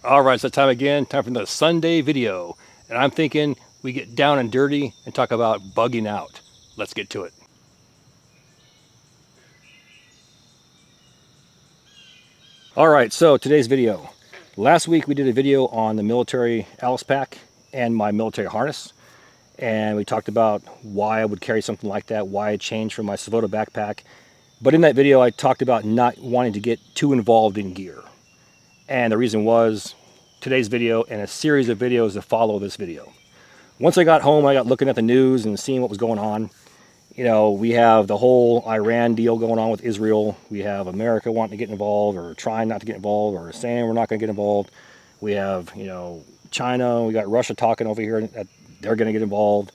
All right, it's that time again, time for the Sunday video. And I'm thinking we get down and dirty and talk about bugging out. Let's get to it. All right, so today's video. Last week we did a video on the military Alice pack and my military harness. And we talked about why I would carry something like that, why I changed from my Svoto backpack. But in that video, I talked about not wanting to get too involved in gear. And the reason was today's video and a series of videos that follow this video. Once I got home, I got looking at the news and seeing what was going on. You know, we have the whole Iran deal going on with Israel. We have America wanting to get involved or trying not to get involved or saying we're not going to get involved. We have, China. We got Russia talking over here that they're going to get involved.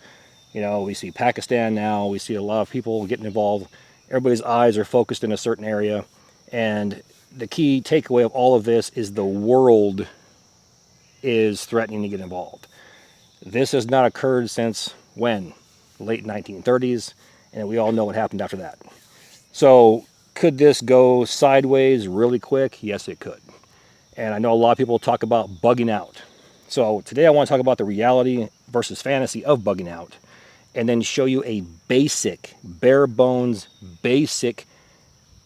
We see Pakistan now. We see a lot of people getting involved. Everybody's eyes are focused in a certain area. And the key takeaway of all of this is the world is threatening to get involved. This has not occurred since when? Late 1930s, and we all know what happened after that. So could this go sideways really quick? Yes, it could. And I know a lot of people talk about bugging out. So today I want to talk about the reality versus fantasy of bugging out, and then show you a basic, bare bones, basic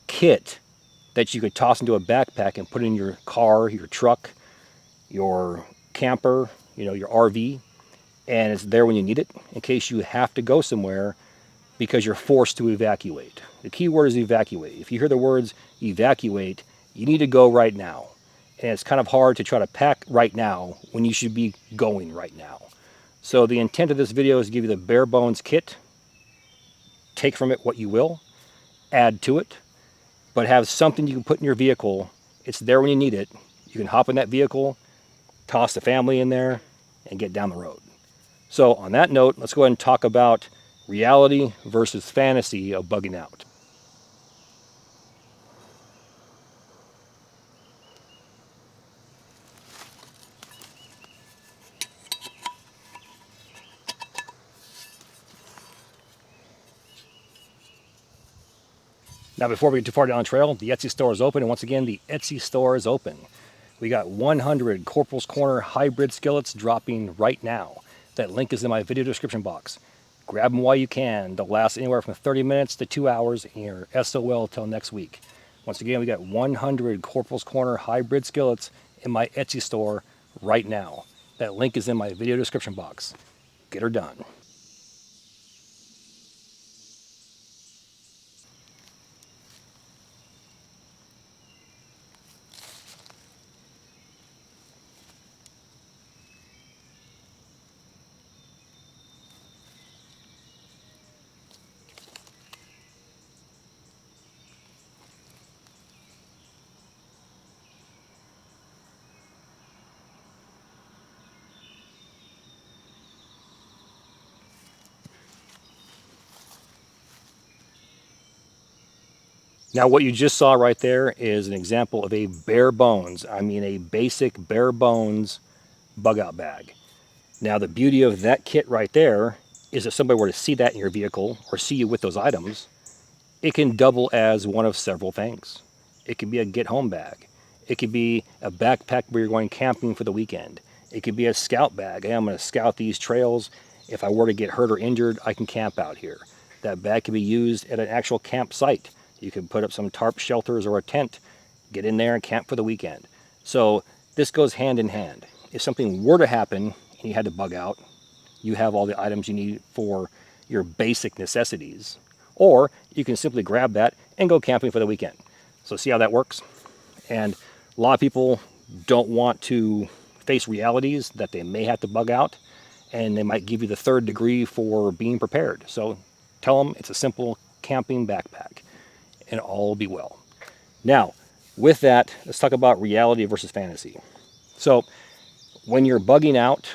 kit that you could toss into a backpack and put in your car, your truck, your camper, your RV, and it's there when you need it in case you have to go somewhere because you're forced to evacuate. The key word is evacuate. If you hear the words evacuate, you need to go right now. And it's kind of hard to try to pack right now when you should be going right now. So the intent of this video is to give you the bare bones kit. Take from it what you will, add to it, but have something you can put in your vehicle. It's there when you need it. You can hop in that vehicle, toss the family in there, and get down the road. So on that note, let's go ahead and talk about reality versus fantasy of bugging out. Now, before we get too far down the trail, the Etsy store is open, and once again, the Etsy store is open. We got 100 Corporals Corner hybrid skillets dropping right now. That link is in my video description box. Grab them while you can. They'll last anywhere from 30 minutes to 2 hours, and you're SOL till next week. Once again, we got 100 Corporals Corner hybrid skillets in my Etsy store right now. That link is in my video description box. Get her done. Now what you just saw right there is an example of a bare bones, a basic bare bones bug out bag. Now the beauty of that kit right there is if somebody were to see that in your vehicle or see you with those items, it can double as one of several things. It could be a get home bag. It could be a backpack where you're going camping for the weekend. It could be a scout bag. Hey, I'm going to scout these trails. If I were to get hurt or injured, I can camp out here. That bag can be used at an actual campsite. You can put up some tarp shelters or a tent, get in there and camp for the weekend. So this goes hand in hand. If something were to happen and you had to bug out, you have all the items you need for your basic necessities. Or you can simply grab that and go camping for the weekend. So see how that works? And a lot of people don't want to face realities that they may have to bug out, and they might give you the third degree for being prepared. So tell them it's a simple camping backpack, and all will be well. Now, with that, let's talk about reality versus fantasy. So when you're bugging out,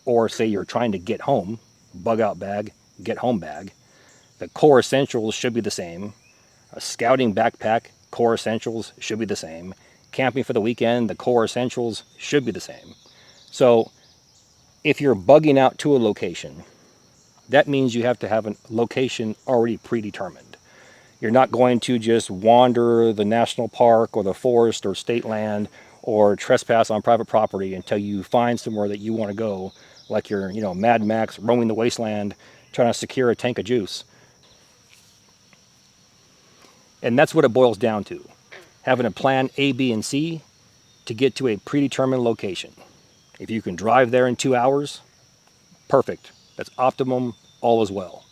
or say you're trying to get home, bug out bag, get home bag, the core essentials should be the same. A scouting backpack, core essentials should be the same. Camping for the weekend, the core essentials should be the same. So if you're bugging out to a location, that means you have to have a location already predetermined. You're not going to just wander the national park or the forest or state land or trespass on private property until you find somewhere that you want to go, like you're, Mad Max roaming the wasteland trying to secure a tank of juice. And that's what it boils down to. Having a plan A, B, and C to get to a predetermined location. If you can drive there in 2 hours, perfect. That's optimum, all is well.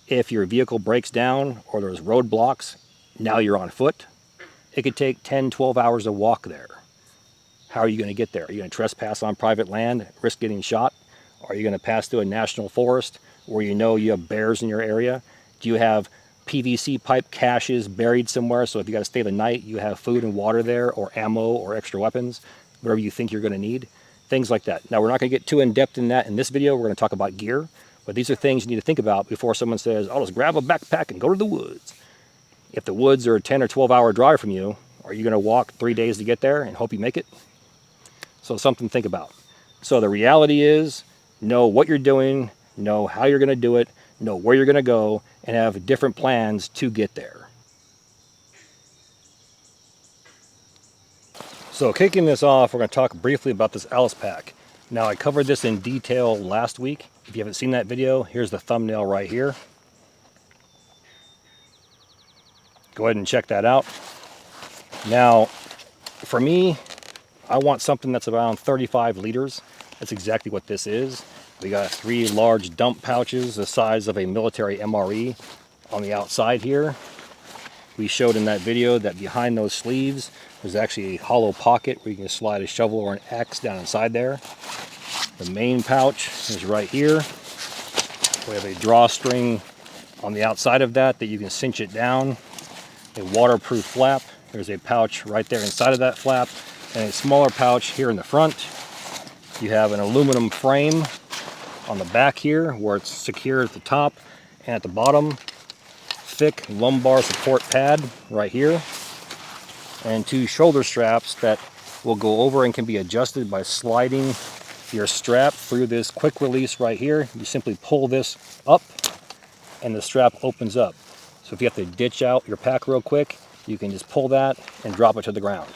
If your vehicle breaks down or there's roadblocks, now you're on foot. It could take 10, 12 hours to walk there. How are you going to get there? Are you going to trespass on private land, risk getting shot? Are you going to pass through a national forest where you have bears in your area? Do you have PVC pipe caches buried somewhere, so if you got to stay the night, you have food and water there, or ammo, or extra weapons, whatever you think you're going to need? Things like that. Now, we're not going to get too in-depth in that in this video. We're going to talk about gear, but these are things you need to think about before someone says, I'll just grab a backpack and go to the woods. If the woods are a 10 or 12 hour drive from you, are you going to walk 3 days to get there and hope you make it? So something to think about. So the reality is, know what you're doing, know how you're going to do it, know where you're going to go, and have different plans to get there. So kicking this off, we're going to talk briefly about this Alice pack. Now, I covered this in detail last week. If you haven't seen that video, here's the thumbnail right here. Go ahead and check that out. Now, for me, I want something that's around 35 liters. That's exactly what this is. We got 3 large dump pouches the size of a military MRE on the outside here. We showed in that video that behind those sleeves there's actually a hollow pocket where you can slide a shovel or an axe down inside there. The main pouch is right here. We have a drawstring on the outside of that you can cinch it down. A waterproof flap. There's a pouch right there inside of that flap, and a smaller pouch here in the front. You have an aluminum frame on the back here where it's secure at the top and at the bottom. Thick lumbar support pad right here, and 2 shoulder straps that will go over and can be adjusted by sliding your strap through this quick release right here. You simply pull this up and the strap opens up. So if you have to ditch out your pack real quick, you can just pull that and drop it to the ground.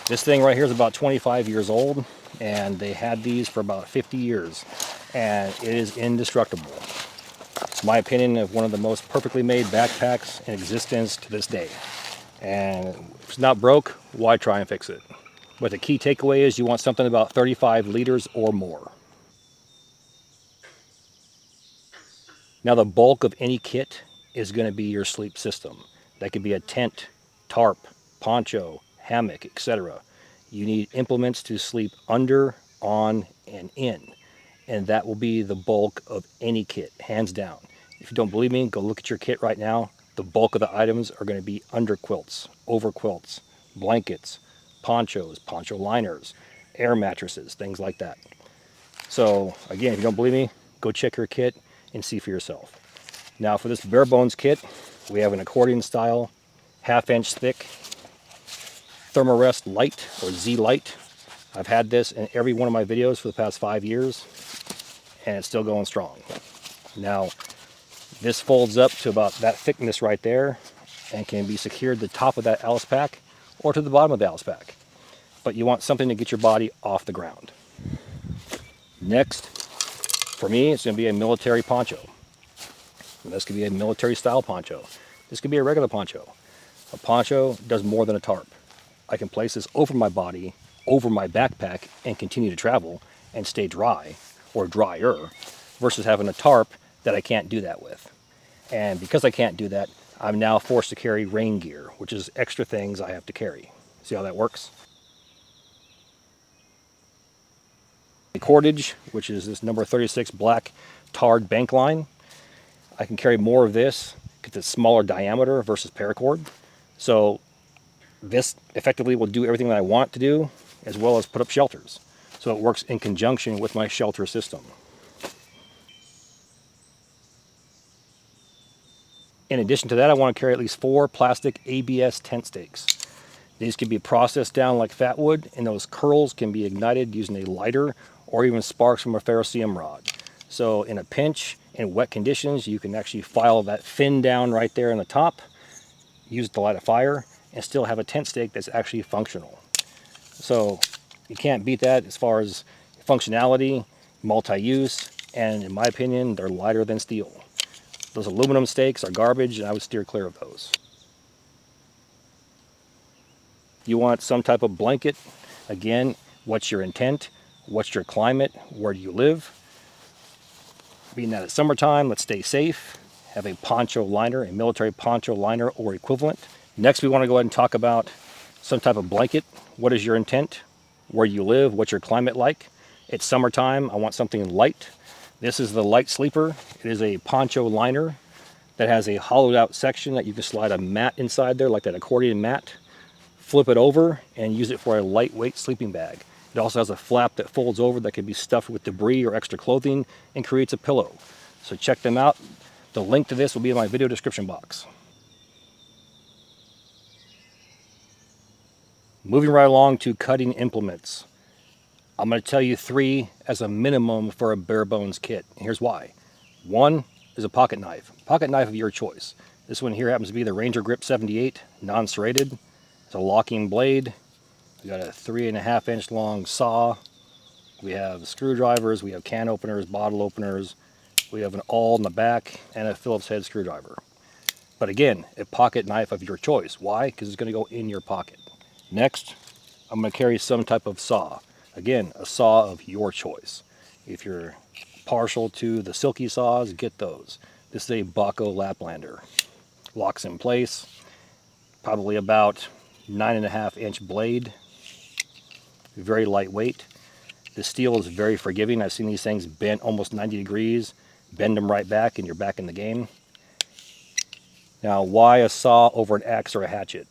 This thing right here is about 25 years old, and they had these for about 50 years, and it is indestructible. It's my opinion of one of the most perfectly made backpacks in existence to this day. And if it's not broke, why try and fix it? But the key takeaway is you want something about 35 liters or more. Now, the bulk of any kit is going to be your sleep system. That could be a tent, tarp, poncho, hammock, etc. You need implements to sleep under, on, and in. And that will be the bulk of any kit, hands down. If you don't believe me, go look at your kit right now. The bulk of the items are going to be under quilts, over quilts, blankets, ponchos, poncho liners, air mattresses, things like that. So again, if you don't believe me, go check your kit and see for yourself. Now, for this bare bones kit, we have an accordion style, 1/2 inch thick Thermarest Light, or Z Light. I've had this in every one of my videos for the past 5 years, and it's still going strong. Now, this folds up to about that thickness right there and can be secured to the top of that Alice pack or to the bottom of the Alice pack. But you want something to get your body off the ground. Next, for me, it's going to be a military poncho. And this could be a military style poncho. This could be a regular poncho. A poncho does more than a tarp. I can place this over my body, over my backpack, and continue to travel and stay dry, or drier, versus having a tarp that I can't do that with. And because I can't do that, I'm now forced to carry rain gear, which is extra things I have to carry. See how that works? The cordage, which is this number 36 black tarred bank line. I can carry more of this because it's smaller diameter versus paracord. So this effectively will do everything that I want it to do, as well as put up shelters. So it works in conjunction with my shelter system. In addition to that, I want to carry at least 4 plastic ABS tent stakes. These can be processed down like fat wood, and those curls can be ignited using a lighter or even sparks from a ferrocerium rod. So in a pinch, in wet conditions, you can actually file that fin down right there on the top, use it to light a fire, and still have a tent stake that's actually functional. So you can't beat that as far as functionality, multi-use, and in my opinion, they're lighter than steel. Those aluminum stakes are garbage, and I would steer clear of those. You want some type of blanket. Again, what's your intent? What's your climate? Where do you live? Being that it's summertime, let's stay safe. Have a poncho liner, a military poncho liner or equivalent. Next, we want to go ahead and talk about some type of blanket. What is your intent? Where you live? What's your climate like? It's summertime. I want something light. This is the light sleeper. It is a poncho liner that has a hollowed out section that you can slide a mat inside there, like that accordion mat. Flip it over and use it for a lightweight sleeping bag. It also has a flap that folds over that can be stuffed with debris or extra clothing and creates a pillow. So check them out. The link to this will be in my video description box. Moving right along to cutting implements. I'm going to tell you 3 as a minimum for a bare bones kit. And here's why. 1 is a pocket knife. Pocket knife of your choice. This one here happens to be the Ranger Grip 78, non-serrated. It's a locking blade. We got a 3.5 inch long saw. We have screwdrivers, we have can openers, bottle openers. We have an awl in the back and a Phillips head screwdriver. But again, a pocket knife of your choice. Why? Because it's going to go in your pocket. Next, I'm going to carry some type of saw. Again, a saw of your choice. If you're partial to the silky saws, get those. This is a Bugout Laplander. Locks in place. Probably about 9.5 inch blade. Very lightweight. The steel is very forgiving. I've seen these things bent almost 90 degrees. Bend them right back and you're back in the game. Now, why a saw over an axe or a hatchet?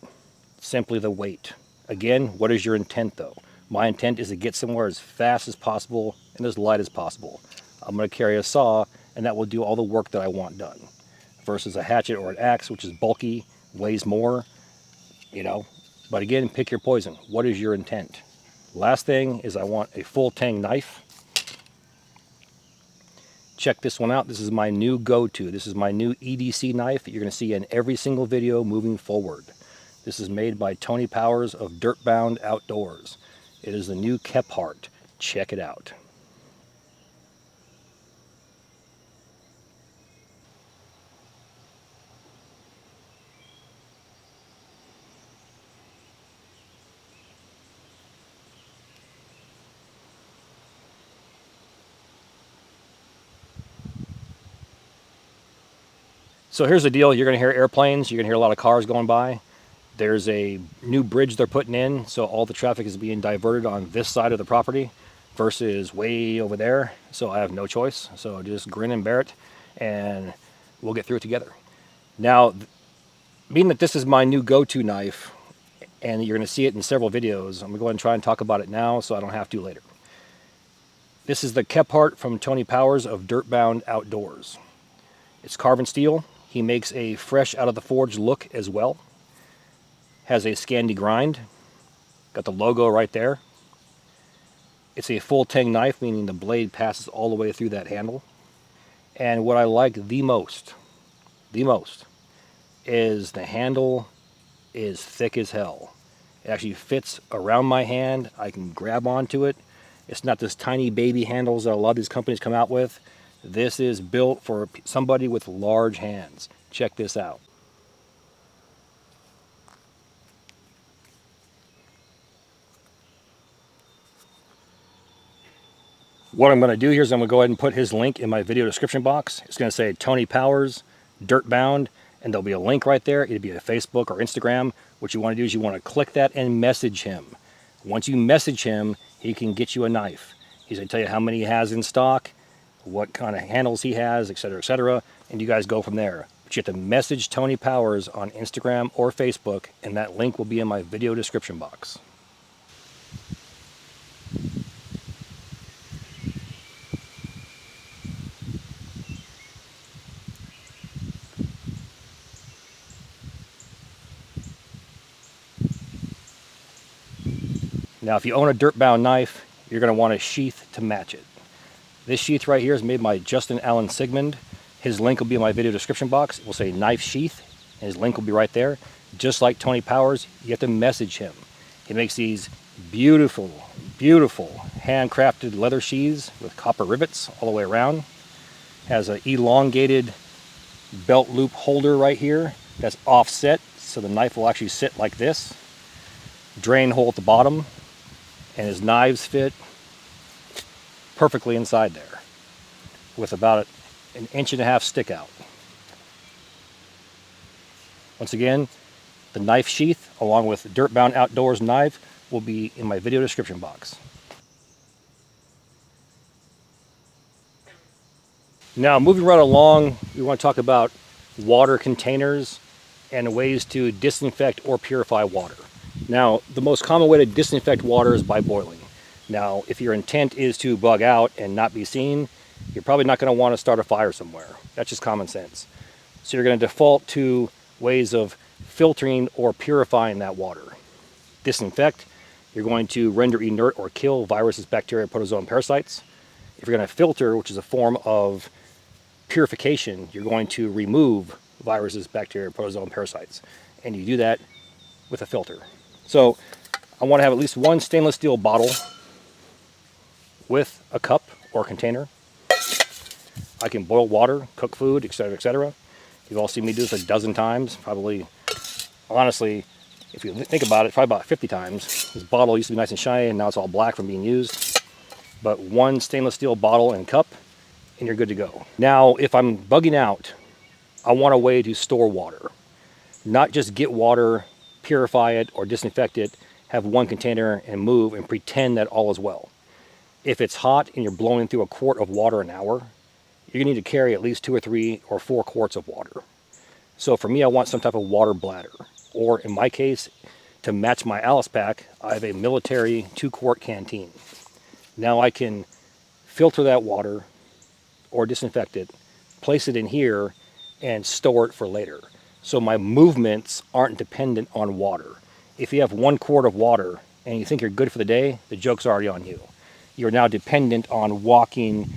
Simply the weight. Again, what is your intent though? My intent is to get somewhere as fast as possible and as light as possible. I'm going to carry a saw and that will do all the work that I want done. Versus a hatchet or an axe, which is bulky, weighs more, you know. But again, pick your poison. What is your intent? Last thing is I want a full tang knife. Check this one out. This is my new go-to. This is my new EDC knife that you're going to see in every single video moving forward. This is made by Tony Powers of Dirtbound Outdoors. It is the new Kephart. Check it out. So here's the deal. You're going to hear airplanes. You're going to hear a lot of cars going by. There's a new bridge they're putting in, so all the traffic is being diverted on this side of the property versus way over there. So I have no choice. So just grin and bear it, and we'll get through it together. Now, being that this is my new go-to knife, and you're going to see it in several videos, I'm going to go ahead and try and talk about it now so I don't have to later. This is the Kephart from Tony Powers of Dirtbound Outdoors. It's carbon steel. He makes a fresh out of the forge look as well. Has a Scandi grind. Got the logo right there. It's a full tang knife, meaning the blade passes all the way through that handle. And what I like the most, is the handle is thick as hell. It actually fits around my hand. I can grab onto it. It's not this tiny baby handles that a lot of these companies come out with. This is built for somebody with large hands. Check this out. What I'm going to do here is I'm going to go ahead and put his link in my video description box. It's going to say Tony Powers, Dirtbound, and there'll be a link right there. It'll be a Facebook or Instagram. What you want to do is you want to click that and message him. Once you message him, he can get you a knife. He's going to tell you how many he has in stock, what kind of handles he has, etc., and you guys go from there. But you have to message Tony Powers on Instagram or Facebook, and that link will be in my video description box. Now, if you own a Dirtbound knife, you're going to want a sheath to match it. This sheath right here is made by Justin Allen Sigman. His link will be in my video description box. It will say knife sheath, and his link will be right there. Just like Tony Powers, you have to message him. He makes these Beautiful, beautiful handcrafted leather sheaths with copper rivets all the way around. Has an elongated belt loop holder right here that's offset, so the knife will actually sit like this. Drain hole at the bottom, and his knives fit perfectly inside there with about an 1.5-inch stick out. Once again, the knife sheath along with Dirtbound Outdoors knife will be in my video description box. Now, moving right along, we want to talk about water containers and ways to disinfect or purify water. Now, the most common way to disinfect water is by boiling. Now, if your intent is to bug out and not be seen, you're probably not going to want to start a fire somewhere. That's just common sense. So you're going to default to ways of filtering or purifying that water. Disinfect, you're going to render inert or kill viruses, bacteria, protozoa, parasites. If you're going to filter, which is a form of purification, you're going to remove viruses, bacteria, protozoa, parasites. And you do that with a filter. So I want to have at least one stainless steel bottle with a cup or container. I can boil water, cook food, etc., etc. You've all seen me do this a dozen times, probably, honestly, if you think about it, probably about 50 times. This bottle used to be nice and shiny, and now it's all black from being used. But one stainless steel bottle and cup, and you're good to go. Now, if I'm bugging out, I want a way to store water. Not just get water, purify it, or disinfect it, have one container and move and pretend that all is well. If it's hot and you're blowing through a quart of water an hour, you're gonna need to carry at least 2 or 3 or 4 quarts of water. So for me, I want some type of water bladder. Or in my case, to match my Alice pack, I have a military 2-quart canteen. Now I can filter that water or disinfect it, place it in here, and store it for later. So my movements aren't dependent on water. If you have 1 quart of water and you think you're good for the day, the joke's already on you. You're now dependent on walking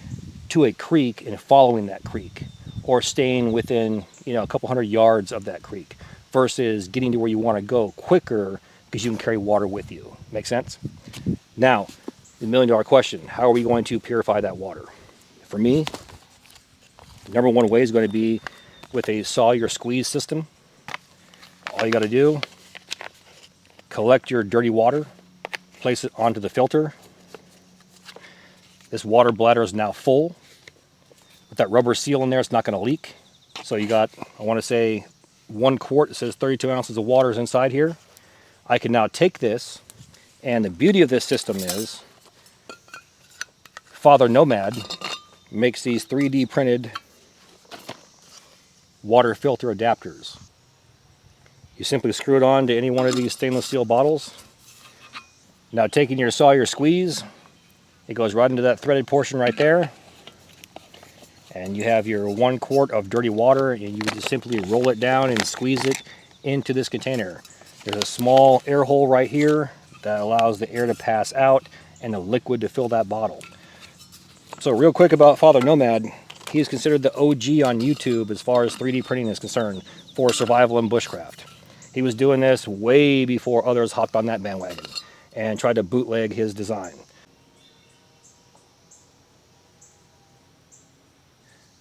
to a creek and following that creek, or staying within, a couple hundred yards of that creek, versus getting to where you want to go quicker because you can carry water with you. Make sense? Now, the $1 million question: how are we going to purify that water? For me, the number one way is going to be with a saw your squeeze system. All you got to do, collect your dirty water, place it onto the filter. This water bladder is now full. With that rubber seal in there, it's not going to leak. So you got, I want to say, 1 quart. It says 32 ounces of water is inside here. I can now take this, and the beauty of this system is Father Nomad makes these 3D printed water filter adapters. You simply screw it on to any one of these stainless steel bottles. Now, taking your saw your squeeze, it goes right into that threaded portion right there. And you have your 1 quart of dirty water, and you just simply roll it down and squeeze it into this container. There's a small air hole right here that allows the air to pass out and the liquid to fill that bottle. So real quick about Father Nomad, he is considered the OG on YouTube as far as 3D printing is concerned for survival and bushcraft. He was doing this way before others hopped on that bandwagon and tried to bootleg his design.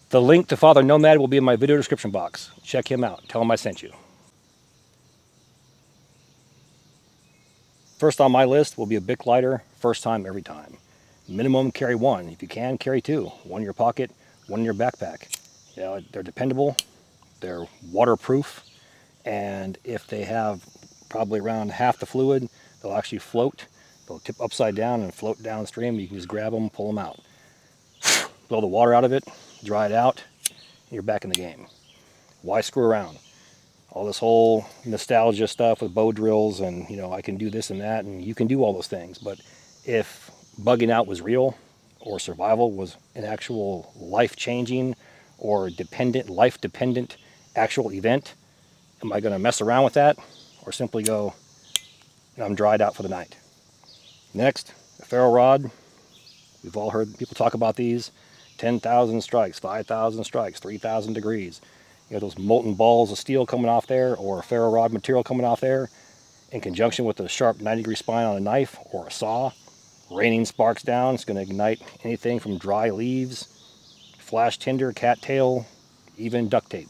The link to Father Nomad will be in my video description box. Check him out. Tell him I sent you. First on my list will be a Bic lighter, first time, every time. Minimum carry 1. If you can, carry 2. 1 in your pocket, 1 in your backpack. They're dependable, they're waterproof, and if they have probably around half the fluid, they'll actually float. They'll tip upside down and float downstream. You can just grab them, pull them out. Blow the water out of it, dry it out, and you're back in the game. Why screw around? All this whole nostalgia stuff with bow drills and, I can do this and that, and you can do all those things. But if bugging out was real, or survival was an actual life-changing or life-dependent actual event, am I going to mess around with that, or simply go, I'm dried out for the night? Next, a ferro rod. We've all heard people talk about these. 10,000 strikes, 5,000 strikes, 3,000 degrees. Those molten balls of steel coming off there, or ferro rod material coming off there. in conjunction with a sharp 90-degree spine on a knife or a saw. Raining sparks down, it's going to ignite anything from dry leaves, flash tinder, cattail, even duct tape.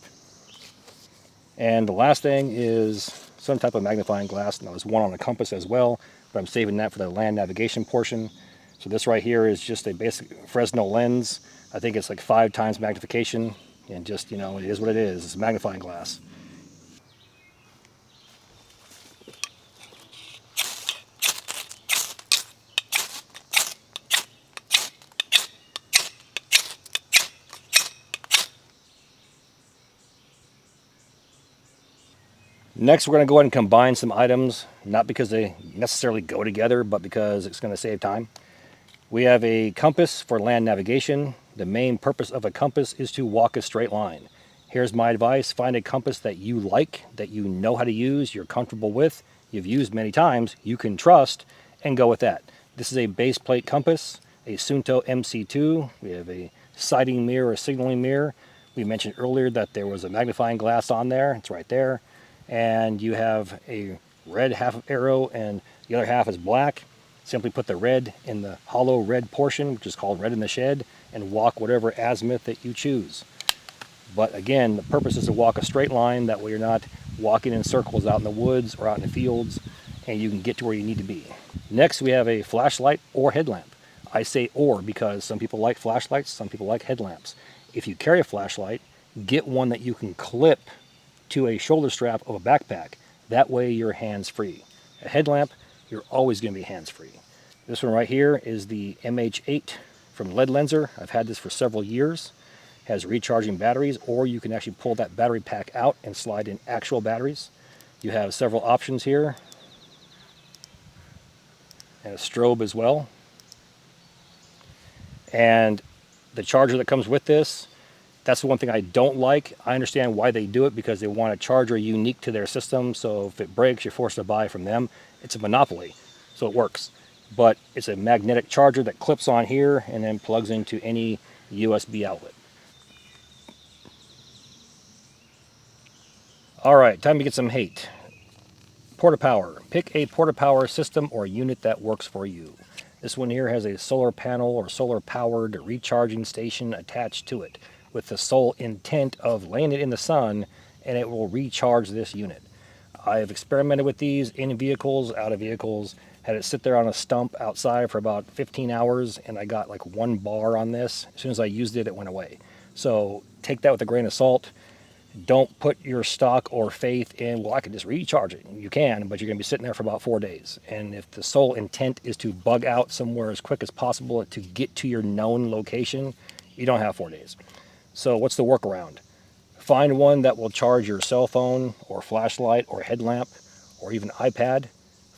And the last thing is some type of magnifying glass. Now there's one on a compass as well, but I'm saving that for the land navigation portion. So this right here is just a basic Fresnel lens. I think it's like 5 times magnification, and just, you know, it is what it is. It's a magnifying glass. Next, we're going to go ahead and combine some items, not because they necessarily go together, but because it's going to save time. We have a compass for land navigation. The main purpose of a compass is to walk a straight line. Here's my advice: find a compass that you like, that you know how to use, you're comfortable with, you've used many times, you can trust, and go with that. This is a base plate compass, a Sunto MC2. We have a sighting mirror, a signaling mirror. We mentioned earlier that there was a magnifying glass on there. It's right there. And you have a red half arrow and the other half is black. Simply put the red in the hollow red portion, which is called red in the shed, and walk whatever azimuth that you choose. But again, the purpose is to walk a straight line. That way you're not walking in circles out in the woods or out in the fields, and you can get to where you need to be. Next, we have a flashlight or headlamp. I say or because some people like flashlights, some people like headlamps. If you carry a flashlight, get one that you can clip to a shoulder strap of a backpack. That way you're hands-free. A headlamp, you're always going to be hands-free. This one right here is the MH8 from Lead Lenser. I've had this for several years. It has recharging batteries, or you can actually pull that battery pack out and slide in actual batteries. You have several options here, and a strobe as well. And the charger that comes with this, that's the one thing I don't like. I understand why they do it, because they want a charger unique to their system. So if it breaks, you're forced to buy from them. It's a monopoly, so it works. But it's a magnetic charger that clips on here and then plugs into any USB outlet. All right, time to get some hate. Porta Power. Pick a Porta Power system or unit that works for you. This one here has a solar panel or solar powered recharging station attached to it, with the sole intent of laying it in the sun and it will recharge this unit. I have experimented with these in vehicles, out of vehicles, had it sit there on a stump outside for about 15 hours, and I got like 1 bar on this. As soon as I used it, it went away. So take that with a grain of salt. Don't put your stock or faith in, well, I can just recharge it. You can, but you're going to be sitting there for about 4 days. And if the sole intent is to bug out somewhere as quick as possible to get to your known location, you don't have 4 days. So what's the workaround? Find one that will charge your cell phone or flashlight or headlamp or even iPad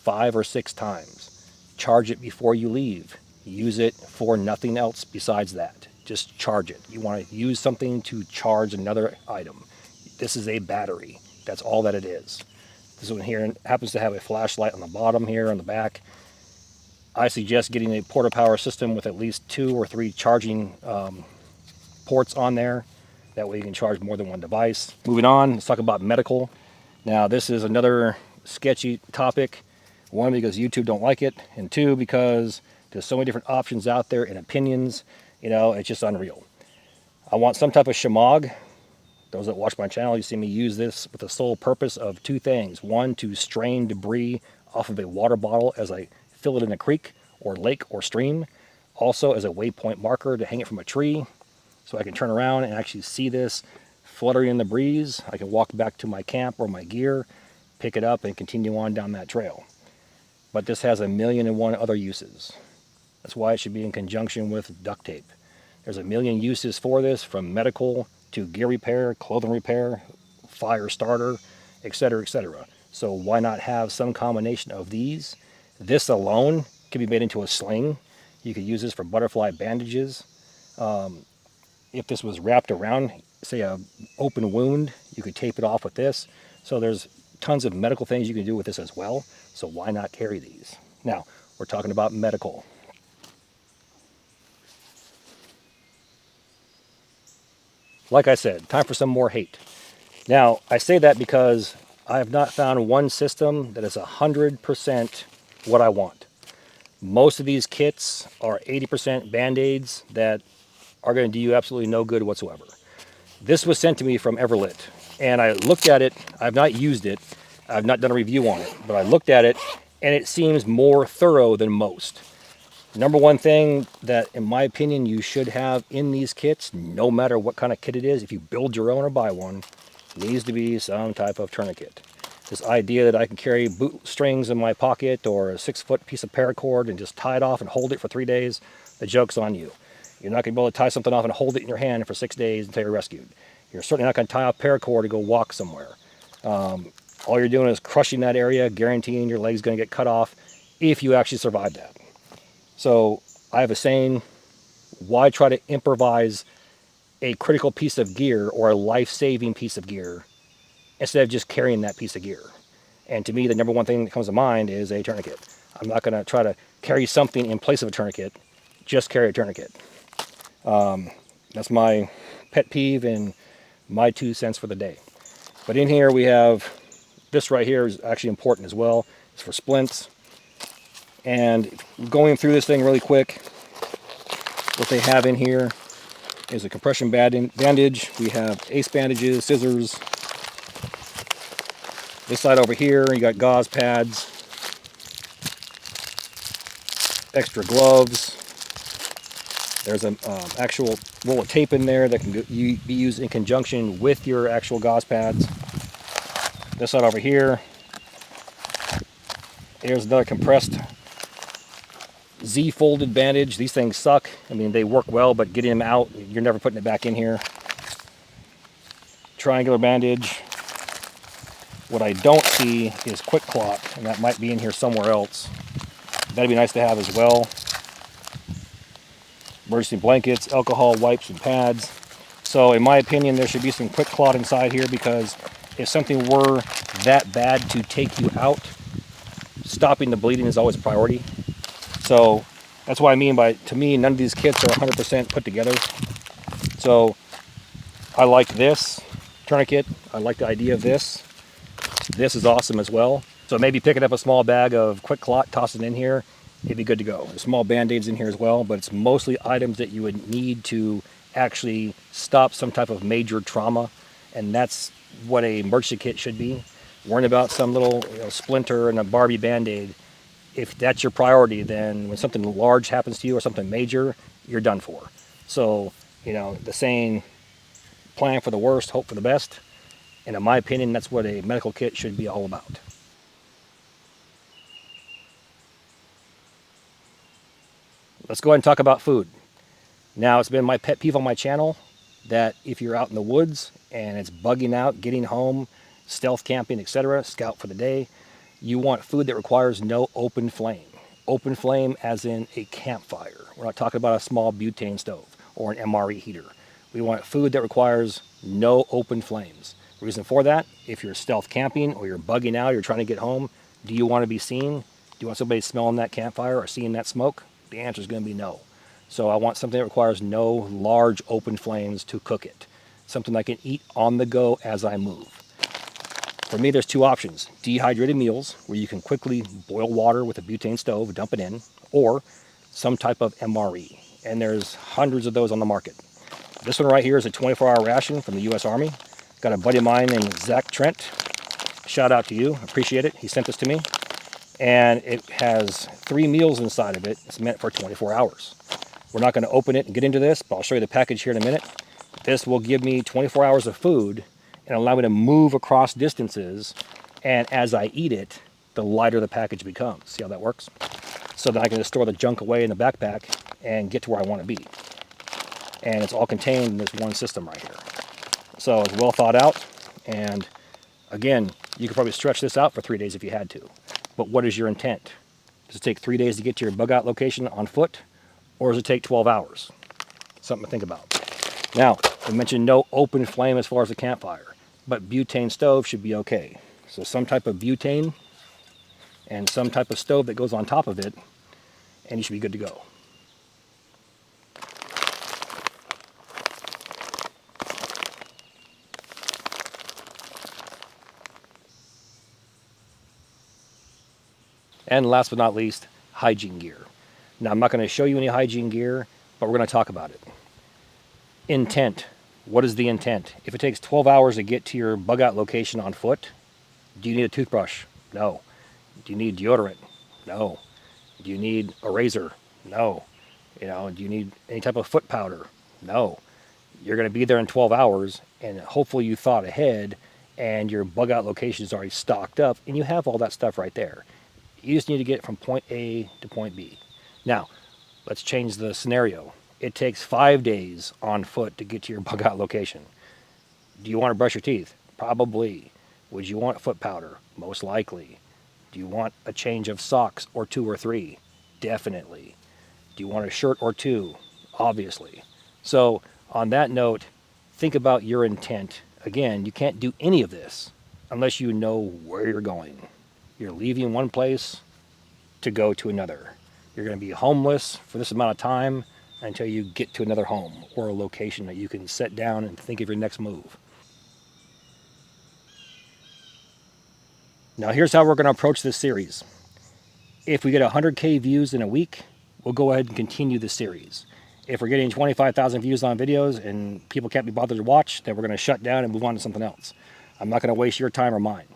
5 or 6 times. Charge it before you leave. Use it for nothing else besides that. Just charge it. You want to use something to charge another item. This is a battery. That's all that it is. This one here happens to have a flashlight on the bottom here on the back. I suggest getting a Porta Power system with at least 2 or 3 charging ports on there. That way you can charge more than one device. Moving on, let's talk about medical. Now this is another sketchy topic. 1, because YouTube don't like it, and 2, because there's so many different options out there and opinions. You know, it's just unreal. I want some type of shamog. Those that watch my channel, you see me use this with the sole purpose of 2 things. 1, to strain debris off of a water bottle as I fill it in a creek or lake or stream. Also as a waypoint marker to hang it from a tree, so I can turn around and actually see this fluttering in the breeze. I can walk back to my camp or my gear, pick it up, and continue on down that trail. But this has 1,000,001 other uses. That's why it should be in conjunction with duct tape. There's 1,000,000 uses for this, from medical to gear repair, clothing repair, fire starter, etc., etc. So why not have some combination of these? This alone can be made into a sling. You could use this for butterfly bandages. If this was wrapped around, say, a open wound, you could tape it off with this. So there's tons of medical things you can do with this as well. So why not carry these? Now, we're talking about medical. Like I said, time for some more hate. Now, I say that because I have not found one system that is 100% what I want. Most of these kits are 80% Band-Aids that are going to do you absolutely no good whatsoever. This was sent to me from Everlit, and I looked at it. I've not used it. I've not done a review on it, but I looked at it, and it seems more thorough than most. Number one thing that, in my opinion, you should have in these kits, no matter what kind of kit it is, if you build your own or buy one, needs to be some type of tourniquet. This idea that I can carry boot strings in my pocket or a 6-foot piece of paracord and just tie it off and hold it for 3 days, the joke's on you. You're not going to be able to tie something off and hold it in your hand for 6 days until you're rescued. You're certainly not going to tie off paracord to go walk somewhere. All you're doing is crushing that area, guaranteeing your leg's going to get cut off if you actually survive that. So I have a saying, why try to improvise a critical piece of gear or a life-saving piece of gear instead of just carrying that piece of gear? And to me, the number one thing that comes to mind is a tourniquet. I'm not going to try to carry something in place of a tourniquet, just carry a tourniquet. That's my pet peeve and my 2 cents for the day. But in here we have, this right here is actually important as well. It's for splints. And going through this thing really quick, what they have in here is a compression bandage. We have ace bandages, scissors. This side over here, you got gauze pads, extra gloves. There's an actual roll of tape in there that can be used in conjunction with your actual gauze pads. This side over here, here's another compressed Z-folded bandage. These things suck. I mean, they work well, but getting them out, you're never putting it back in here. Triangular bandage. What I don't see is quick clot, and that might be in here somewhere else. That'd be nice to have as well. Emergency blankets, alcohol wipes, and pads. So in my opinion, there should be some quick clot inside here, because if something were that bad to take you out, stopping the bleeding is always a priority. So that's what I mean by, to me, none of these kits are 100% put together. So I like this tourniquet. I like the idea of this. This is awesome as well. So maybe picking up a small bag of quick clot, toss it in here, it'd be good to go. There's small band-aids in here as well, but it's mostly items that you would need to actually stop some type of major trauma, and that's what a emergency kit should be. Worrying about some little splinter and a Barbie band-aid, if that's your priority, then when something large happens to you or something major, you're done for. So, the saying, plan for the worst, hope for the best. And in my opinion, that's what a medical kit should be all about. Let's go ahead and talk about food. Now, it's been my pet peeve on my channel that if you're out in the woods and it's bugging out, getting home, stealth camping, etc., scout for the day, you want food that requires no open flame. Open flame as in a campfire. We're not talking about a small butane stove or an MRE heater. We want food that requires no open flames. Reason for that, if you're stealth camping or you're bugging out, you're trying to get home, do you want to be seen? Do you want somebody smelling that campfire or seeing that smoke? The answer is going to be no. So I want something that requires no large open flames to cook it. Something I can eat on the go as I move. For me, there's 2 options. Dehydrated meals, where you can quickly boil water with a butane stove, dump it in, or some type of MRE. And there's hundreds of those on the market. This one right here is a 24-hour ration from the U.S. Army. Got a buddy of mine named Zach Trent. Shout out to you. Appreciate it. He sent this to me. And it has 3 meals inside of it. It's meant for 24 hours. We're not going to open it and get into this, but I'll show you the package here in a minute. This will give me 24 hours of food and allow me to move across distances. And as I eat it, the lighter the package becomes. See how that works? So that I can just store the junk away in the backpack and get to where I want to be. And it's all contained in this one system right here. So it's well thought out. And again, you could probably stretch this out for 3 days if you had to. But what is your intent? Does it take 3 days to get to your bug out location on foot? Or does it take 12 hours? Something to think about. Now, I mentioned no open flame as far as a campfire, but butane stove should be okay. So some type of butane and some type of stove that goes on top of it, and you should be good to go. And last but not least, hygiene gear. Now, I'm not going to show you any hygiene gear, but we're going to talk about it. Intent. What is the intent? If it takes 12 hours to get to your bug out location on foot, do you need a toothbrush? No. Do you need deodorant? No. Do you need a razor? No. Do you need any type of foot powder? No. You're going to be there in 12 hours, and hopefully you thought ahead, and your bug out location is already stocked up, and you have all that stuff right there. You just need to get from point A to point B. Now, let's change the scenario. It takes 5 days on foot to get to your bug out location. Do you want to brush your teeth? Probably. Would you want foot powder? Most likely. Do you want a change of socks or 2 or 3? Definitely. Do you want a shirt or 2? Obviously. So on that note, think about your intent. Again, you can't do any of this unless you know where you're going. You're leaving one place to go to another. You're going to be homeless for this amount of time until you get to another home or a location that you can sit down and think of your next move. Now here's how we're going to approach this series. If we get 100K views in a week, we'll go ahead and continue the series. If we're getting 25,000 views on videos and people can't be bothered to watch, then we're going to shut down and move on to something else. I'm not going to waste your time or mine.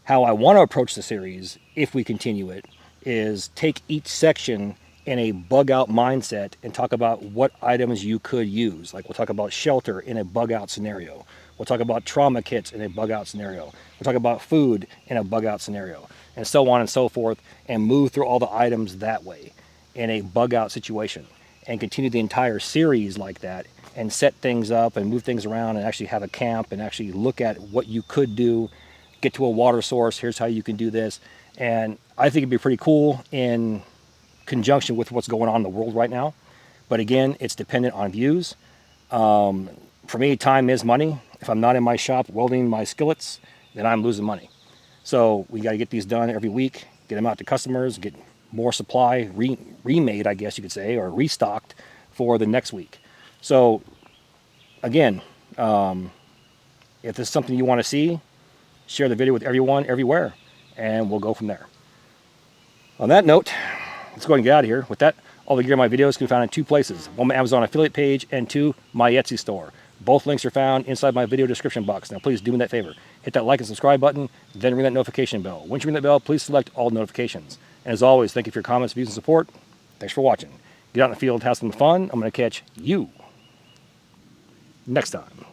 How I want to approach the series, if we continue it, is take each section in a bug out mindset and talk about what items you could use. Like we'll talk about shelter in a bug out scenario. We'll talk about trauma kits in a bug out scenario. We'll talk about food in a bug out scenario, and so on and so forth, and move through all the items that way in a bug out situation, and continue the entire series like that, and set things up and move things around and actually have a camp and actually look at what you could do, get to a water source, here's how you can do this. And I think it'd be pretty cool in conjunction with what's going on in the world right now. But again, it's dependent on views. For me, time is money. If I'm not in my shop welding my skillets, then I'm losing money. So we got to get these done every week, get them out to customers, get more supply remade, I guess you could say, or restocked for the next week. So again, if this is something you want to see, share the video with everyone, everywhere, and we'll go from there. On that note, let's go ahead and get out of here. With that, all the gear in my videos can be found in 2 places. 1, my Amazon affiliate page, and 2, my Etsy store. Both links are found inside my video description box. Now please do me that favor. Hit that like and subscribe button, then ring that notification bell. Once you ring that bell, please select all notifications. And as always, thank you for your comments, views, and support. Thanks for watching. Get out in the field, have some fun. I'm going to catch you next time.